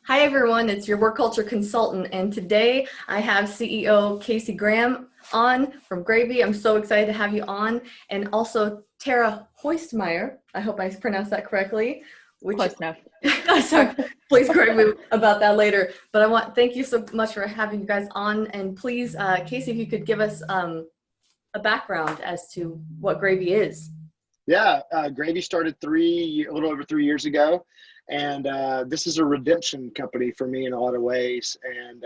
Hi everyone, it's your work culture consultant, and today I have CEO Casey Graham on from Gravy. I'm so excited to have you on, and also Tara Horstmeyer. I hope I pronounced that correctly. Which, Close enough. sorry, please correct me about that later. But thank you so much for having you guys on, and please, Casey, if you could give us a background as to what Gravy is. Yeah, Gravy started a little over 3 years ago, and this is a redemption company for me in a lot of ways. And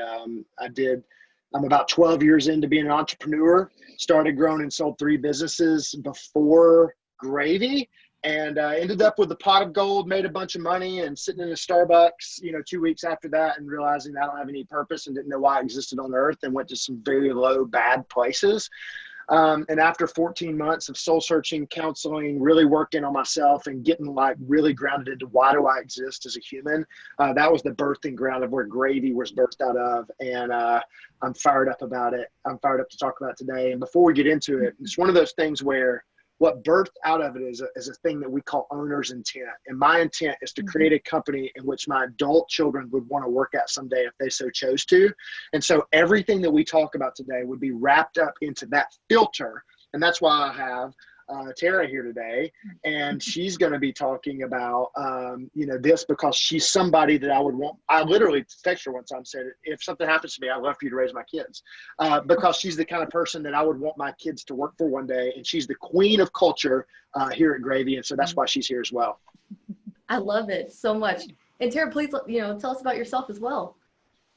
I'm about 12 years into being an entrepreneur. Started, grown, and sold 3 businesses before Gravy, and ended up with a pot of gold, made a bunch of money, and sitting in a Starbucks, 2 weeks after that, and realizing I don't have any purpose and didn't know why I existed on Earth, and went to some very low, bad places. And after 14 months of soul searching, counseling, really working on myself and getting really grounded into why do I exist as a human, that was the birthing ground of where Gravy was birthed out of. And I'm fired up about it. I'm fired up to talk about it today. And before we get into it, it's one of those things where what birthed out of it is a thing that we call owner's intent. And my intent is to create a company in which my adult children would want to work at someday if they so chose to. And so everything that we talk about today would be wrapped up into that filter. And that's why I have Tara here today, and she's going to be talking about this because she's somebody that I would want. I literally texted her one time, said, if something happens to me, I'd love for you to raise my kids, because she's the kind of person that I would want my kids to work for one day, and she's the queen of culture here at Gravy, and so that's why she's here as well. I love it so much. And Tara, please, tell us about yourself as well.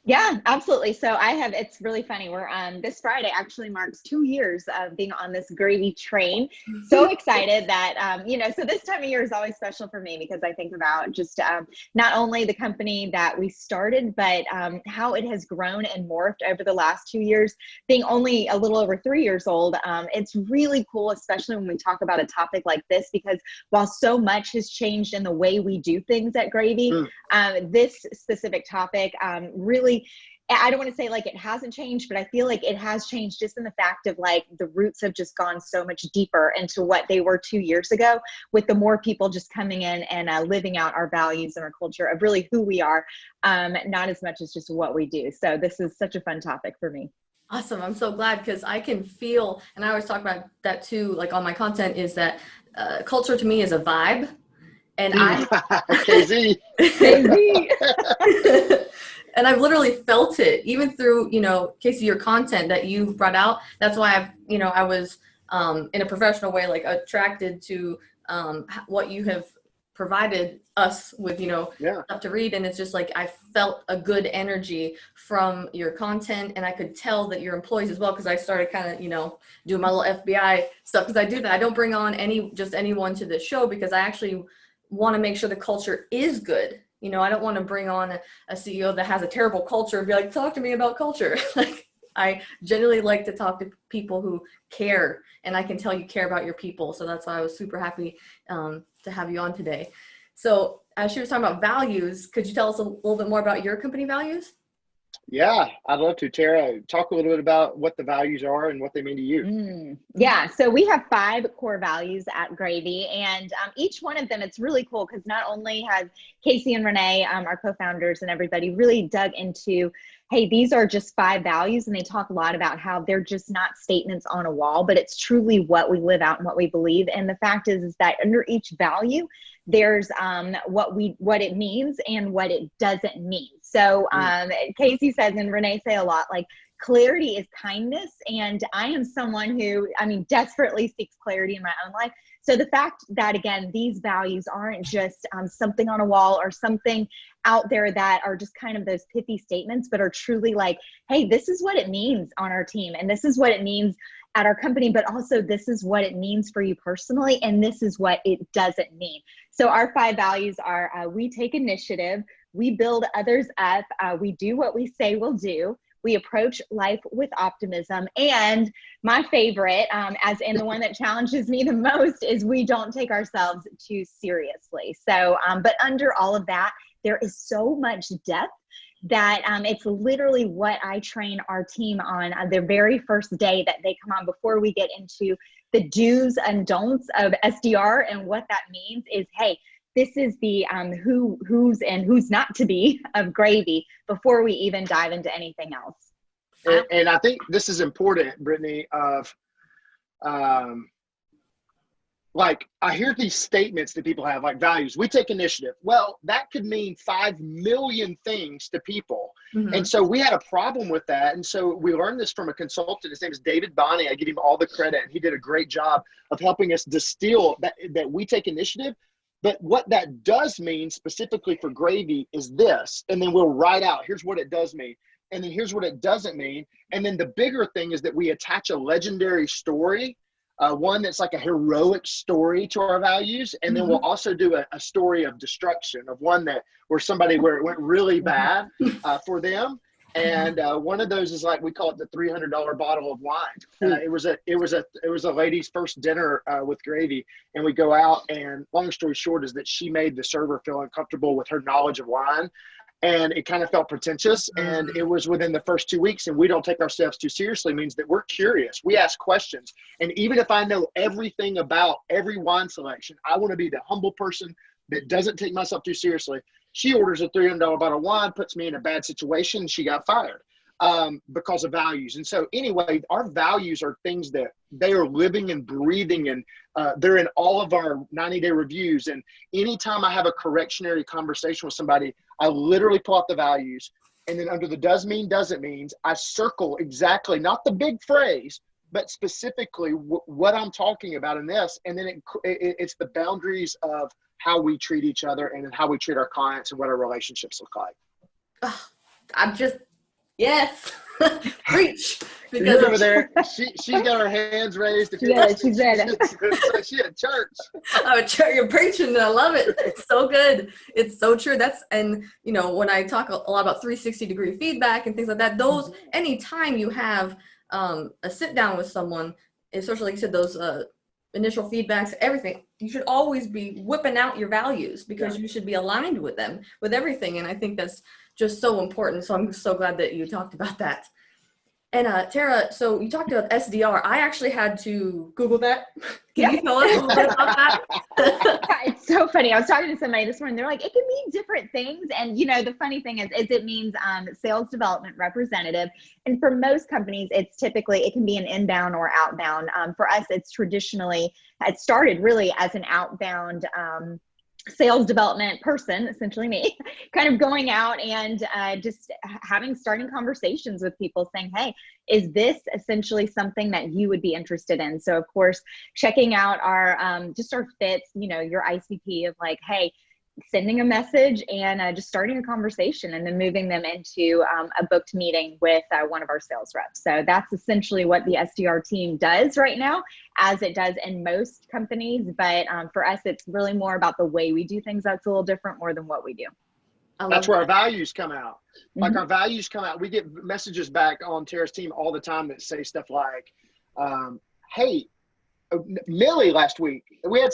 Yeah, absolutely. So it's really funny. We're this Friday actually marks 2 years of being on this Gravy train. So excited that, so this time of year is always special for me because I think about just not only the company that we started, but how it has grown and morphed over the last 2 years. Being only a little over 3 years old, it's really cool, especially when we talk about a topic like this, because while so much has changed in the way we do things at Gravy, this specific topic really, I don't want to say like it hasn't changed, but I feel like it has changed just in the fact of like the roots have just gone so much deeper into what they were 2 years ago, with the more people just coming in and living out our values and our culture of really who we are, not as much as just what we do. So this is such a fun topic for me. Awesome. I'm so glad because I can feel, and I always talk about that too, like on my content, is that culture to me is a vibe. And KZ. And I've literally felt it even through, Casey, your content that you've brought out. That's why I was in a professional way, like attracted to what you have provided us with, stuff to read. And it's just like, I felt a good energy from your content, and I could tell that your employees as well. Cause I started kind of, doing my little FBI stuff. Cause I do that. I don't bring on anyone to the show because I actually want to make sure the culture is good. I don't want to bring on a CEO that has a terrible culture and be like, talk to me about culture. Like, I generally like to talk to people who care, and I can tell you care about your people. So that's why I was super happy to have you on today. So as she was talking about values, could you tell us a little bit more about your company values? Yeah, I'd love to. Tara, talk a little bit about what the values are and what they mean to you. Yeah, so we have 5 core values at Gravy, and each one of them, it's really cool because not only has Casey and Renee, our co-founders, and everybody really dug into, hey, these are just 5 values, and they talk a lot about how they're just not statements on a wall, but it's truly what we live out and what we believe. And the fact is that under each value, there's what it means and what it doesn't mean. So Casey says, and Renee say a lot, like, clarity is kindness. And I am someone who, desperately seeks clarity in my own life. So the fact that, again, these values aren't just something on a wall or something out there that are just kind of those pithy statements, but are truly like, hey, this is what it means on our team. And this is what it means at our company, but also this is what it means for you personally. And this is what it doesn't mean. So our 5 values are, we take initiative, we build others up, we do what we say we'll do, we approach life with optimism, and my favorite, as in the one that challenges me the most, is we don't take ourselves too seriously. So, but under all of that, there is so much depth that it's literally what I train our team on their very first day that they come on. Before we get into the do's and don'ts of SDR and what that means is, hey, this is the who's and who's not to be of Gravy before we even dive into anything else. And I think this is important, Brittany, of like, I hear these statements that people have, like values. We take initiative. Well, that could mean 5 million things to people. Mm-hmm. And so we had a problem with that. And so we learned this from a consultant. His name is David Bonney. I give him all the credit. And he did a great job of helping us distill that we take initiative. But what that does mean specifically for Gravy is this. And then we'll write out, here's what it does mean. And then here's what it doesn't mean. And then the bigger thing is that we attach a legendary story, one that's like a heroic story to our values. And then we'll also do a story of destruction, of one where it went really bad for them. And one of those is, like, we call it the $300 bottle of wine. It was a lady's first dinner with Gravy, and we go out, and long story short is that she made the server feel uncomfortable with her knowledge of wine. And it kind of felt pretentious, and it was within the first 2 weeks. And we don't take ourselves too seriously means that we're curious. We ask questions. And even if I know everything about every wine selection, I want to be the humble person that doesn't take myself too seriously. She orders a $300 bottle of wine, puts me in a bad situation, and she got fired because of values. And so anyway, our values are things that they are living and breathing, and they're in all of our 90-day reviews. And anytime I have a correctionary conversation with somebody, I literally pull out the values, and then under the does mean, doesn't means, I circle exactly, not the big phrase, but specifically what I'm talking about in this. And then it's the boundaries of how we treat each other and how we treat our clients and what our relationships look like. Oh, yes. Preach. Because over there, she's got her hands raised. She's ready. She at church. Oh, you're preaching, and I love it. It's so good. It's so true. And when I talk a lot about 360-degree feedback and things like that, those, anytime you have a sit down with someone, especially like you said, those initial feedbacks, everything, you should always be whipping out your values, because you should be aligned with them, with everything. And I think that's just so important. So I'm so glad that you talked about that. And Tara, so you talked about SDR. I actually had to Google that. Can you tell us a little bit about that? It's so funny. I was talking to somebody this morning. They're like, it can mean different things. And the funny thing is it means sales development representative. And for most companies, it can be an inbound or outbound. For us, it started really as an outbound sales development person, essentially me, kind of going out and just starting conversations with people saying, hey, is this essentially something that you would be interested in? So of course, checking out our fits, your ICP of like, hey, sending a message and just starting a conversation, and then moving them into a booked meeting with one of our sales reps. So that's essentially what the SDR team does right now, as it does in most companies. But for us, it's really more about the way we do things that's a little different more than what we do. That's where our values come out. Like our values come out. We get messages back on Tara's team all the time that say stuff like, hey, Millie, last week, we had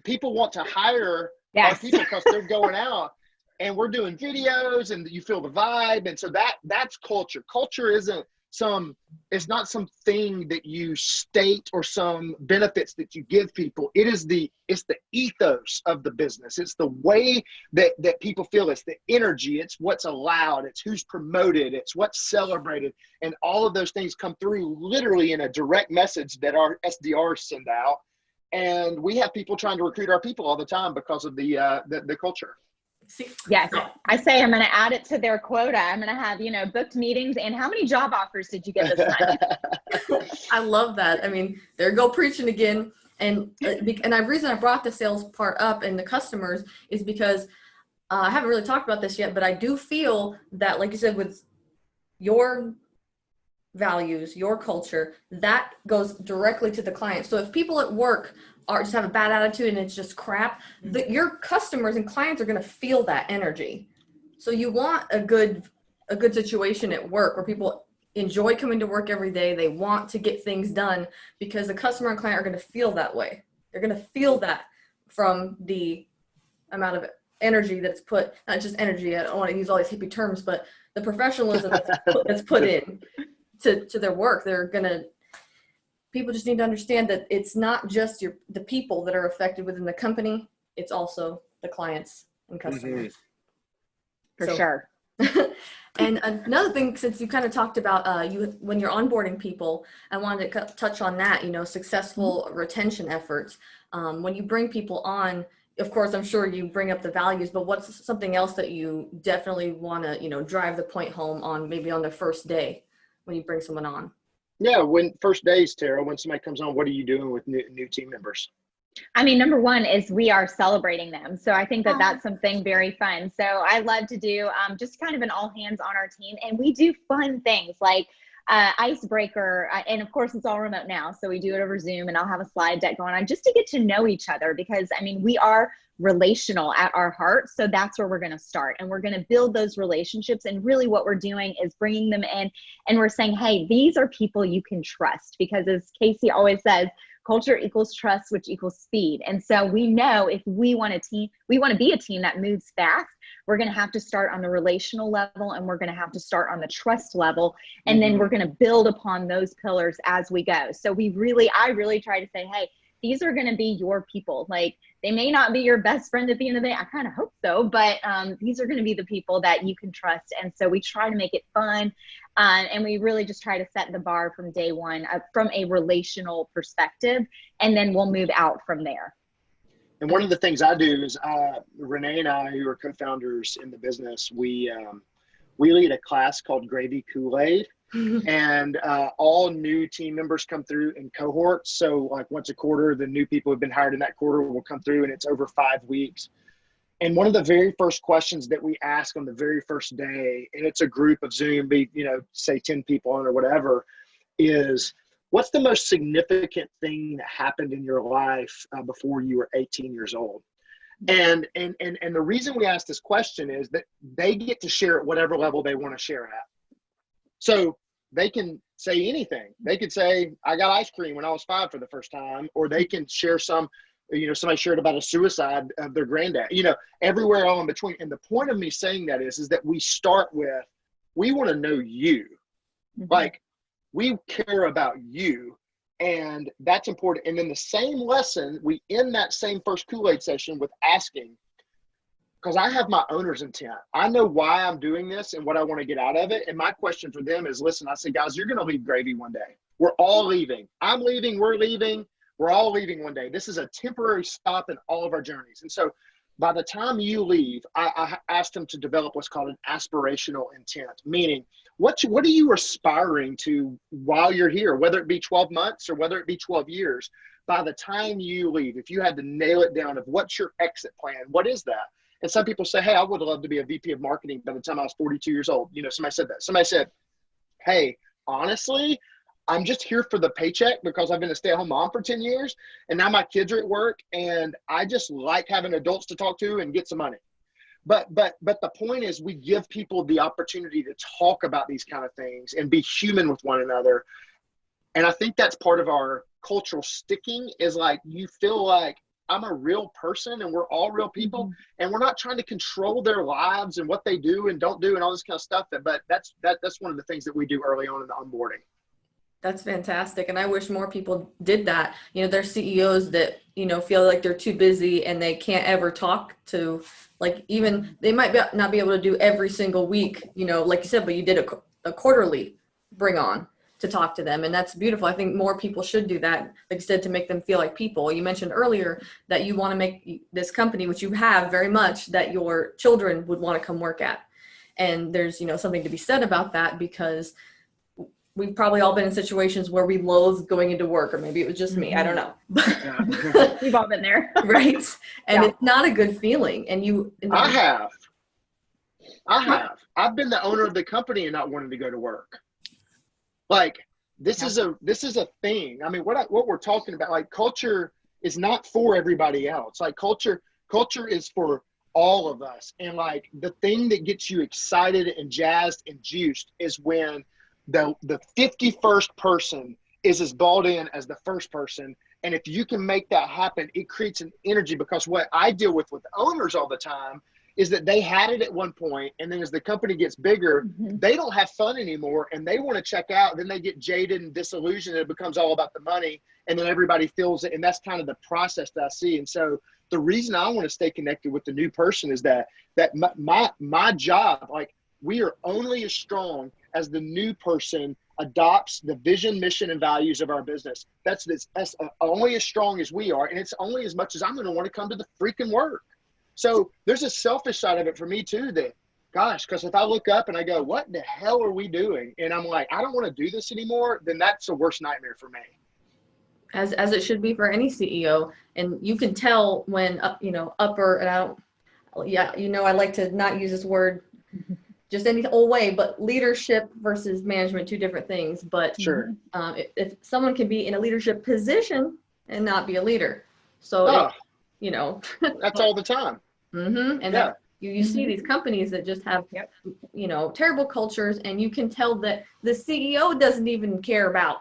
people want to hire our people because they're going out and we're doing videos and you feel the vibe. And so that's culture. Culture it's not something that you state or some benefits that you give people. It's the ethos of the business. It's the way that people feel. It's the energy. It's what's allowed. It's who's promoted. It's what's celebrated. And all of those things come through literally in a direct message that our SDRs send out. And we have people trying to recruit our people all the time because of the culture. Yes, I say I'm going to add it to their quota. I'm going to have, booked meetings. And how many job offers did you get this month? I love that. I mean, there you go, preaching again. And the reason I brought the sales part up and the customers is because I haven't really talked about this yet, but I do feel that, like you said, with your values, your culture, that goes directly to the client. So if people at work just have a bad attitude and it's just crap, your customers and clients are going to feel that energy. So you want a good situation at work where people enjoy coming to work every day. They want to get things done because the customer and client are going to feel that way. They're going to feel that from the amount of energy that's put, not just energy, I don't want to use all these hippie terms, but the professionalism that's put in to their work. People just need to understand that it's not just the people that are affected within the company. It's also the clients and customers. For So, sure. and another thing, since you kind of talked about when you're onboarding people, I wanted to touch on that, successful retention efforts. When you bring people on, of course, I'm sure you bring up the values, but what's something else that you definitely want to, drive the point home on, maybe on the first day when you bring someone on? Yeah, when first days, Tara, when somebody comes on, what are you doing with new team members? I mean, number one is we are celebrating them. So I think that that's something very fun. So I love to do just kind of an all hands on our team. And we do fun things like icebreaker. And of course, it's all remote now. So we do it over Zoom, and I'll have a slide deck going on just to get to know each other, because I mean, we are relational at our heart. So that's where we're going to start. And we're going to build those relationships. And really what we're doing is bringing them in, and we're saying, hey, these are people you can trust, because as Casey always says, culture equals trust, which equals speed. And so we know if we want to be a team that moves fast, we're going to have to start on the relational level, and we're going to have to start on the trust level. And then we're going to build upon those pillars as we go. So I really try to say, hey, these are going to be your people. Like, they may not be your best friend at the end of the day. I kind of hope so, but these are going to be the people that you can trust. And so we try to make it fun. And we really just try to set the bar from day one from a relational perspective, and then we'll move out from there. And one of the things I do is Renee and I, who are co-founders in the business, we lead a class called Gravy Kool-Aid. And all new team members come through in cohorts. So like once a quarter, the new people who have been hired in that quarter will come through, and it's over 5 weeks. And one of the very first questions that we ask on the very first day, and it's a group of Zoom, say 10 people on or whatever, is what's the most significant thing that happened in your life before you were 18 years old? And the reason we ask this question is that they get to share at whatever level they want to share at. So they can say anything. They could say, I got ice cream when I was 5 for the first time, or they can share somebody shared about a suicide of their granddad, everywhere all in between. And the point of me saying that is that we start with, we want to know you. Like, we care about you, and that's important. And in the same lesson, we end that same first Kool-Aid session with asking, because I have my owner's intent. I know why I'm doing this and what I want to get out of it. And my question for them is, listen, I say, guys, you're going to leave Gravy one day. We're all leaving. I'm leaving. We're leaving. We're all leaving one day. This is a temporary stop in all of our journeys. And so by the time you leave, I asked them to develop what's called an aspirational intent, meaning what are you aspiring to while you're here, whether it be 12 months or whether it be 12 years. By the time you leave, if you had to nail it down of what's your exit plan, what is that? And some people say, hey, I would love to be a VP of marketing by the time I was 42 years old. Somebody said that. Somebody said, hey, honestly, I'm just here for the paycheck because I've been a stay-at-home mom for 10 years. And now my kids are at work, and I just like having adults to talk to and get some money. But the point is, we give people the opportunity to talk about these kind of things and be human with one another. And I think that's part of our cultural sticking, is like, you feel like I'm a real person and we're all real people, and we're not trying to control their lives and what they do and don't do and all this kind of stuff. But that's one of the things that we do early on in the onboarding. That's fantastic. And I wish more people did that. There's CEOs that, feel like they're too busy and they can't ever talk to, like, even they might not be able to do every single week, like you said, but you did a quarterly bring on to talk to them. And that's beautiful. I think more people should do that, like you said, to make them feel like people. You mentioned earlier that you want to make this company, which you have very much, that your children would want to come work at. And there's, something to be said about that, because we've probably all been in situations where we loathe going into work, or maybe it was just me. I don't know. We've all been there. Right. And It's not a good feeling. And I have. I've been the owner of the company and not wanting to go to work. Like, this is a thing. I mean, what we're talking about, like, culture is not for everybody else. Like, culture is for all of us. And like, the thing that gets you excited and jazzed and juiced is when the 51st person is as bought in as the first person. And if you can make that happen, it creates an energy, because what I deal with owners all the time is that they had it at one point, and then as the company gets bigger, Mm-hmm. they don't have fun anymore, and they want to check out. Then they get jaded and disillusioned, and it becomes all about the money, and then everybody feels it, and that's kind of the process that I see. And so the reason I want to stay connected with the new person is that my job, like, we are only as strong as the new person adopts the vision, mission, and values of our business. That's only as strong as we are, and it's only as much as I'm going to want to come to the freaking work. So there's a selfish side of it for me too, that, gosh, because if I look up and I go, what the hell are we doing? And I'm like, I don't want to do this anymore, then that's the worst nightmare for me. As it should be for any CEO. And you can tell when, upper, and I don't, I like to not use this word just any old way, but leadership versus management, two different things. But Sure. If someone can be in a leadership position and not be a leader. So, that's all the time. And Yeah. you see these companies that just have, terrible cultures, and you can tell that the CEO doesn't even care about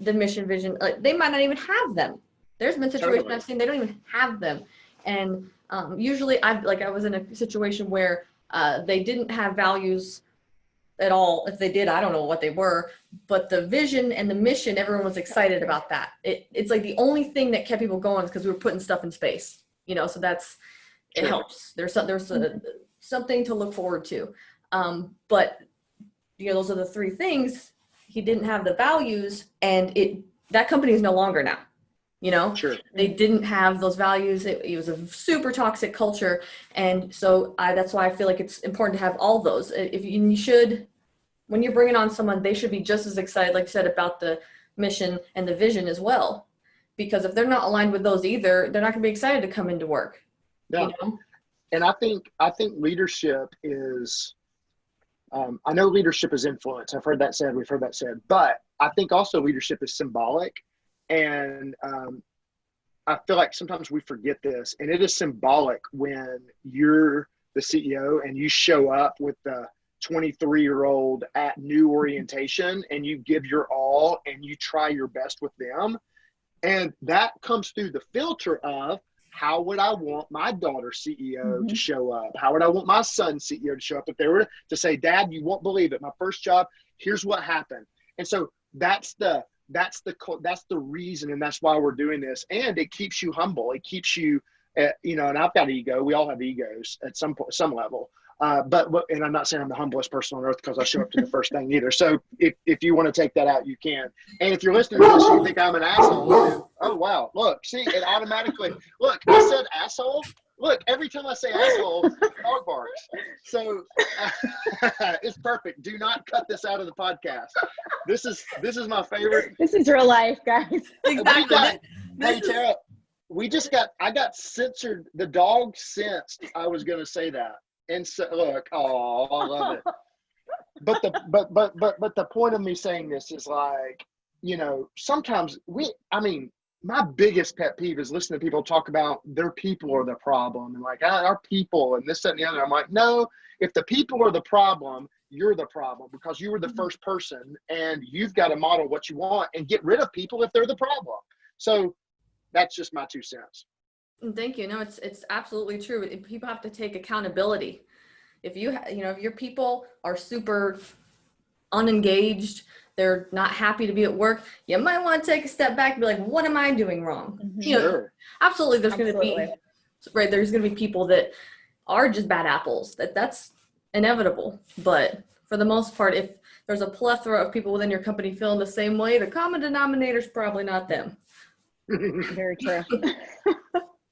the mission, vision. They might not even have them. There's been situations I've seen, they don't even have them. And usually I was in a situation where they didn't have values at all. If they did, I don't know what they were, but the vision and the mission, everyone was excited about that. It's like the only thing that kept people going is because we were putting stuff in space, so it helps. There's something to look forward to. But those are the three things. He didn't have the values, and that company is no longer now. Sure. They didn't have those values. It was a super toxic culture. And so that's why I feel like it's important to have all those. When you're bringing on someone, they should be just as excited, like you said, about the mission and the vision as well. Because if they're not aligned with those either, they're not going to be excited to come into work. Yeah. And I think leadership is, I know leadership is influence. We've heard that said, but I think also leadership is symbolic. And I feel like sometimes we forget this, and it is symbolic when you're the CEO and you show up with the 23-year-old at new orientation, and you give your all and you try your best with them. And that comes through the filter of, how would I want my daughter's CEO to show up? How would I want my son's CEO to show up? If they were to say, Dad, you won't believe it, my first job, here's what happened. And so that's the reason, and that's why we're doing this. And it keeps you humble. It keeps you, and I've got ego. We all have egos at some level. And I'm not saying I'm the humblest person on earth because I show up to the first thing either. So if you want to take that out, you can. And if you're listening to this and you think I'm an asshole, then, oh, wow. Look, see, it automatically, look, I said asshole. Look, every time I say asshole, dog barks. So it's perfect. Do not cut this out of the podcast. This is my favorite. This is real life, guys. Exactly. Hey, Tara, I got censored. The dog sensed I was going to say that. And so, look, I love it. But the point of me saying this is, like, sometimes my biggest pet peeve is listening to people talk about their people are the problem, and like, our people and this, that, and the other. I'm like, no, if the people are the problem, you're the problem, because you were the first person, and you've got to model what you want and get rid of people if they're the problem. So that's just my 2 cents. Thank you. No, it's absolutely true. People have to take accountability. If if your people are super unengaged, they're not happy to be at work, you might want to take a step back and be like, what am I doing wrong? Sure. Absolutely. There's going to be people that are just bad apples. That's inevitable. But for the most part, if there's a plethora of people within your company feeling the same way, the common denominator is probably not them. Very true.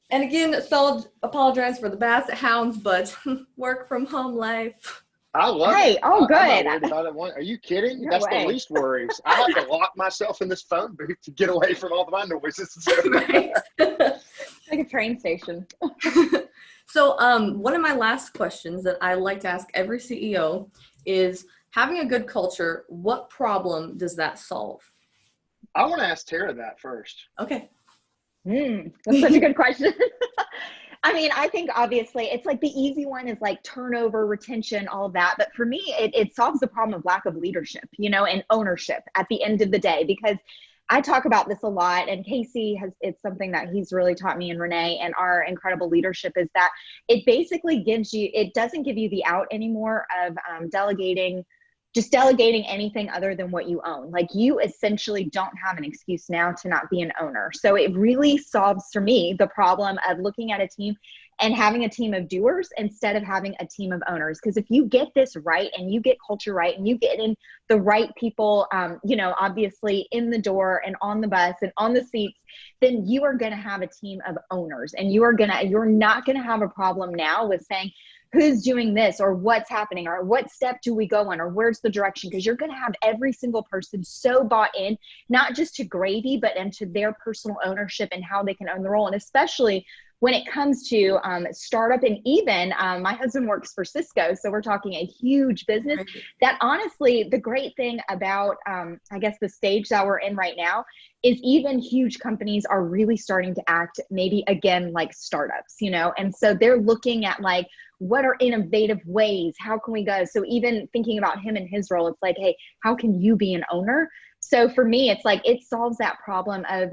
And again, so apologize for the basset hounds, but work from home life. I love it. Hey, oh, good. I'm not worried about it. Are you kidding? No That's way. the least worries. I have to lock myself in this phone booth to get away from all of my noises. Right? Like a train station. So one of my last questions that I like to ask every CEO is, having a good culture, what problem does that solve? I want to ask Tara that first. Okay. That's such a good question. I mean, I think obviously it's like the easy one is like turnover, retention, all that. But for me, it solves the problem of lack of leadership, and ownership at the end of the day, because I talk about this a lot, and Casey it's something that he's really taught me, and Renee, and our incredible leadership, is that it basically it doesn't give you the out anymore of delegating anything other than what you own. Like, you essentially don't have an excuse now to not be an owner. So it really solves, for me, the problem of looking at a team and having a team of doers instead of having a team of owners. Because if you get this right, and you get culture right, and you get in the right people, obviously in the door and on the bus and on the seats, then you are going to have a team of owners, and you're not going to have a problem now with saying, who's doing this, or what's happening, or what step do we go on, or where's the direction? Because you're going to have every single person so bought in, not just to Grady, but into their personal ownership and how they can own the role. And especially when it comes to startup, and even my husband works for Cisco, so we're talking a huge business. That honestly, the great thing about, I guess, the stage that we're in right now is even huge companies are really starting to act maybe again like startups, and so they're looking at like, what are innovative ways? How can we go? So even thinking about him and his role, it's like, hey, how can you be an owner? So for me, it's like, it solves that problem of,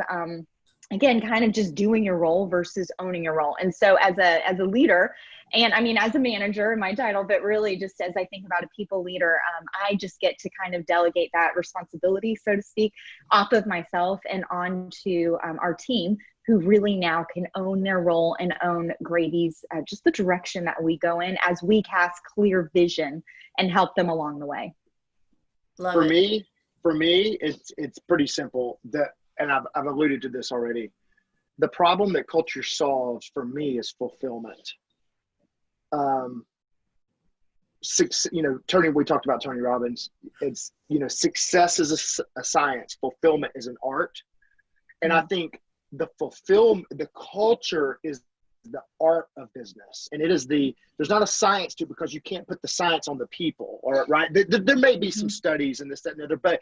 again, kind of just doing your role versus owning your role. And so as a leader, and I mean, as a manager in my title, but really just as I think about a people leader, I just get to kind of delegate that responsibility, so to speak, off of myself and onto our team, who really now can own their role and own Grady's, just the direction that we go in as we cast clear vision and help them along the way. Love For it. me, it's pretty simple. And I've alluded to this already. The problem that culture solves for me is fulfillment. We talked about Tony Robbins. It's, success is a science. Fulfillment is an art. And I think the culture is the art of business. And there's not a science to it, because you can't put the science on the people, or right. There may be some studies and this, that, and the other, but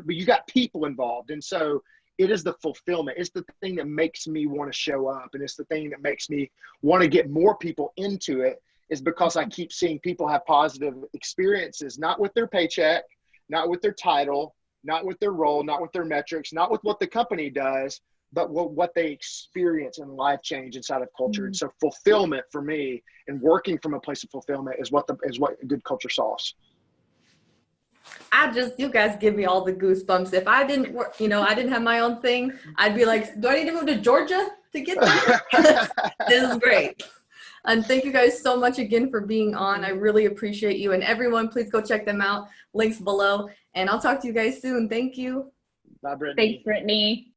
you got people involved. And so it is the fulfillment. It's the thing that makes me want to show up. And it's the thing that makes me want to get more people into it, is because I keep seeing people have positive experiences, not with their paycheck, not with their title, not with their role, not with their metrics, not with what the company does, but what they experience in life change inside of culture. And so fulfillment for me, and working from a place of fulfillment, is what good culture solves. You guys give me all the goosebumps. If I didn't work, I didn't have my own thing, I'd be like, do I need to move to Georgia to get there? This is great. And thank you guys so much again for being on. I really appreciate you. And everyone, please go check them out. Links below. And I'll talk to you guys soon. Thank you. Bye, Brittany. Thanks, Brittany.